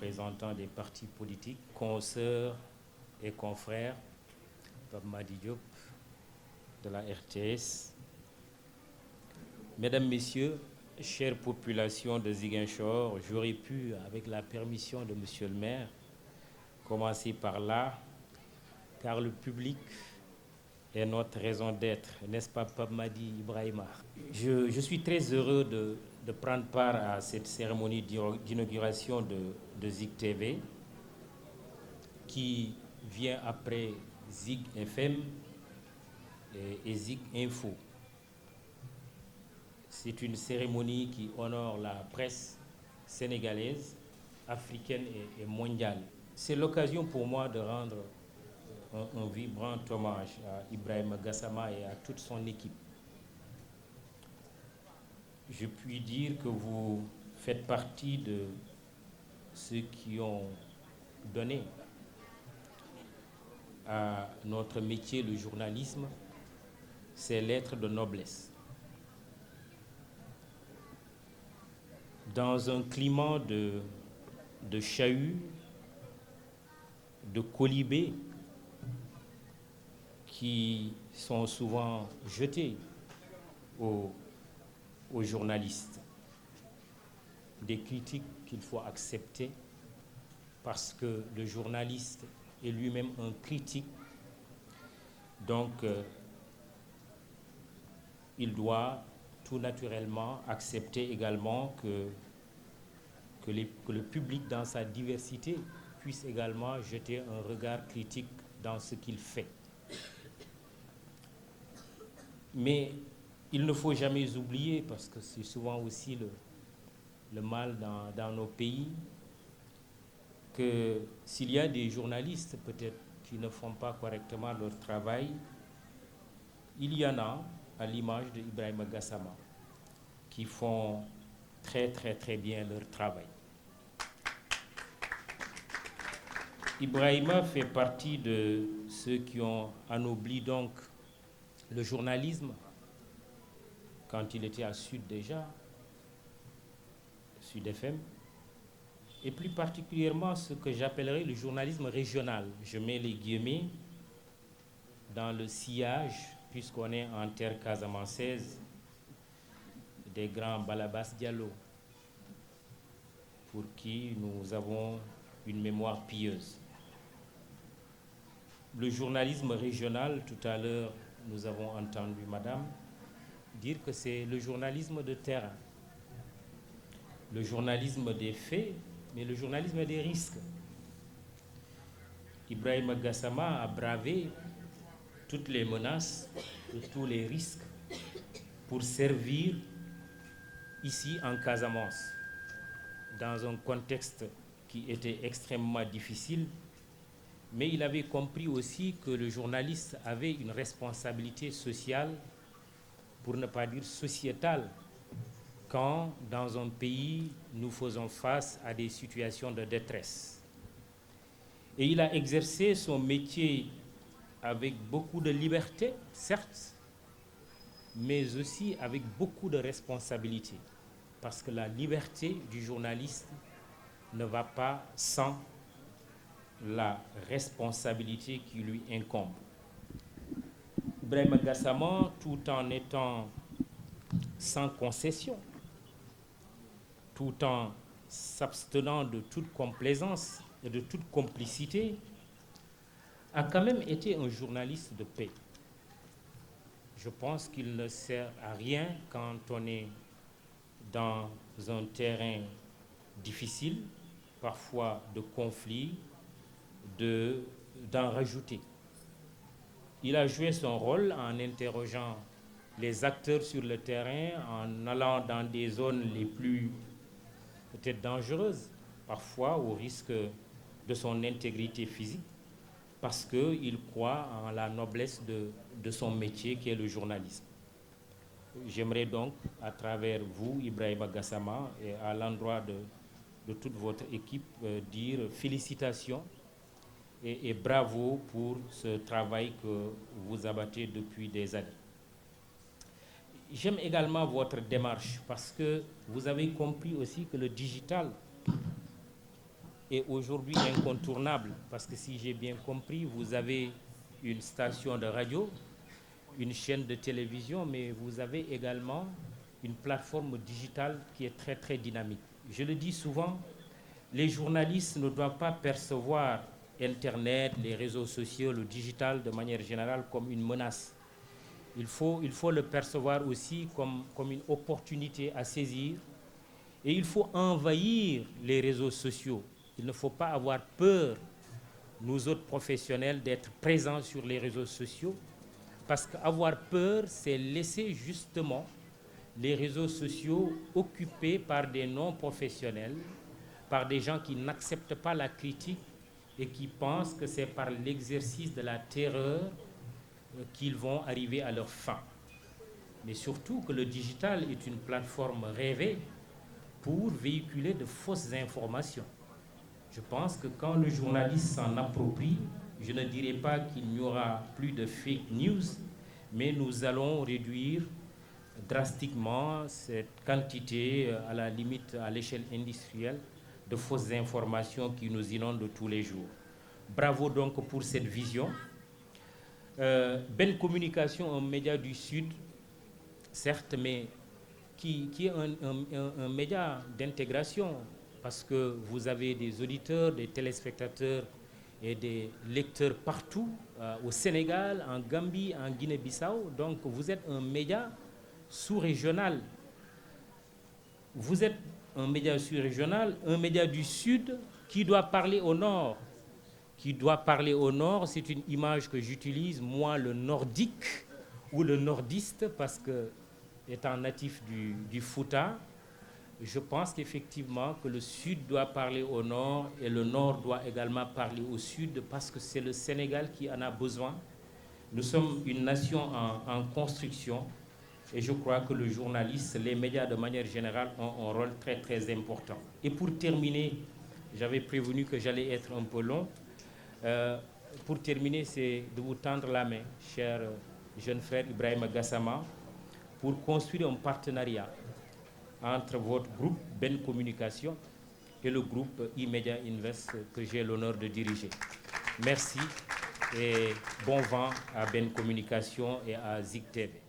représentants des partis politiques, consoeurs et confrères, Pape Madi Diop de la RTS, Mesdames, Messieurs, chère population de Ziguinchor, j'aurais pu, avec la permission de Monsieur le maire, commencer par là, car le public est notre raison d'être, n'est-ce pas, Pape Madi Ibrahima? Je suis très heureux de prendre part à cette cérémonie d'inauguration de Zig TV, qui vient après Zig FM et Zig Info. C'est une cérémonie qui honore la presse sénégalaise, africaine et mondiale. C'est l'occasion pour moi de rendre un vibrant hommage à Ibrahima Gassama et à toute son équipe. Je puis dire que vous faites partie de ceux qui ont donné à notre métier, le journalisme, ses lettres de noblesse. Dans un climat de chahut, de colibés qui sont souvent jetés aux journalistes. Des critiques qu'il faut accepter parce que le journaliste est lui-même un critique. Donc, il doit tout naturellement accepter également que le public, dans sa diversité, puisse également jeter un regard critique dans ce qu'il fait. Mais il ne faut jamais oublier, parce que c'est souvent aussi le mal dans nos pays, que s'il y a des journalistes peut-être qui ne font pas correctement leur travail, il y en a, à l'image de Ibrahima Gassama, qui font très très très bien leur travail. Ibrahima fait partie de ceux qui ont anobli donc le journalisme quand il était à Sud déjà, Sud FM, et plus particulièrement ce que j'appellerais le journalisme régional. Je mets les guillemets dans le sillage, puisqu'on est en terre casamançaise, des grands Balabas Diallo, pour qui nous avons une mémoire pieuse. Le journalisme régional, tout à l'heure, nous avons entendu Madame dire que c'est le journalisme de terrain, le journalisme des faits, mais le journalisme des risques. Ibrahima Gassama a bravé toutes les menaces et tous les risques pour servir ici en Casamance, dans un contexte qui était extrêmement difficile, mais il avait compris aussi que le journaliste avait une responsabilité sociale, pour ne pas dire sociétale, quand dans un pays nous faisons face à des situations de détresse. Et il a exercé son métier avec beaucoup de liberté, certes, mais aussi avec beaucoup de responsabilité, parce que la liberté du journaliste ne va pas sans la responsabilité qui lui incombe. Ibrahima Gassama, tout en étant sans concession, tout en s'abstenant de toute complaisance et de toute complicité, a quand même été un journaliste de paix. Je pense qu'il ne sert à rien quand on est dans un terrain difficile, parfois de conflit, d'en rajouter. Il a joué son rôle en interrogeant les acteurs sur le terrain, en allant dans des zones les plus peut-être dangereuses, parfois au risque de son intégrité physique, parce qu'il croit en la noblesse de son métier qui est le journalisme. J'aimerais donc, à travers vous, Ibrahima Gassama, et à l'endroit de toute votre équipe, dire félicitations et bravo pour ce travail que vous abattez depuis des années. J'aime également votre démarche parce que vous avez compris aussi que le digital est aujourd'hui incontournable, parce que si j'ai bien compris, vous avez une station de radio, une chaîne de télévision, mais vous avez également une plateforme digitale qui est très très dynamique. Je le dis souvent, les journalistes ne doivent pas percevoir Internet, les réseaux sociaux, le digital de manière générale comme une menace. Il faut le percevoir aussi comme une opportunité à saisir, et il faut envahir les réseaux sociaux. Il ne faut pas avoir peur, nous autres professionnels, d'être présents sur les réseaux sociaux, parce qu'avoir peur, c'est laisser justement les réseaux sociaux occupés par des non-professionnels, par des gens qui n'acceptent pas la critique et qui pensent que c'est par l'exercice de la terreur qu'ils vont arriver à leur fin. Mais surtout que le digital est une plateforme rêvée pour véhiculer de fausses informations. Je pense que quand le journaliste s'en approprie, je ne dirais pas qu'il n'y aura plus de fake news, mais nous allons réduire drastiquement cette quantité, à la limite à l'échelle industrielle, de fausses informations qui nous inondent tous les jours. Bravo donc pour cette vision. Ben Communication, un média du Sud, certes, mais qui est un média d'intégration, parce que vous avez des auditeurs, des téléspectateurs et des lecteurs partout, au Sénégal, en Gambie, en Guinée-Bissau. Donc vous êtes un média sous-régional. Vous êtes un média sous-régional, un média du Sud qui doit parler au Nord. Qui doit parler au Nord, c'est une image que j'utilise, moi, le nordique ou le nordiste, parce que, étant natif du Fouta, je pense qu'effectivement que le Sud doit parler au Nord et le Nord doit également parler au Sud, parce que c'est le Sénégal qui en a besoin. Nous sommes une nation en construction, et je crois que le journaliste, les médias de manière générale ont un rôle très très important. Et pour terminer, j'avais prévenu que j'allais être un peu long. Pour terminer, c'est de vous tendre la main, cher jeune frère Ibrahima Gassama, pour construire un partenariat entre votre groupe Ben Communication et le groupe E-Media Invest que j'ai l'honneur de diriger. Merci et bon vent à Ben Communication et à Zik TV.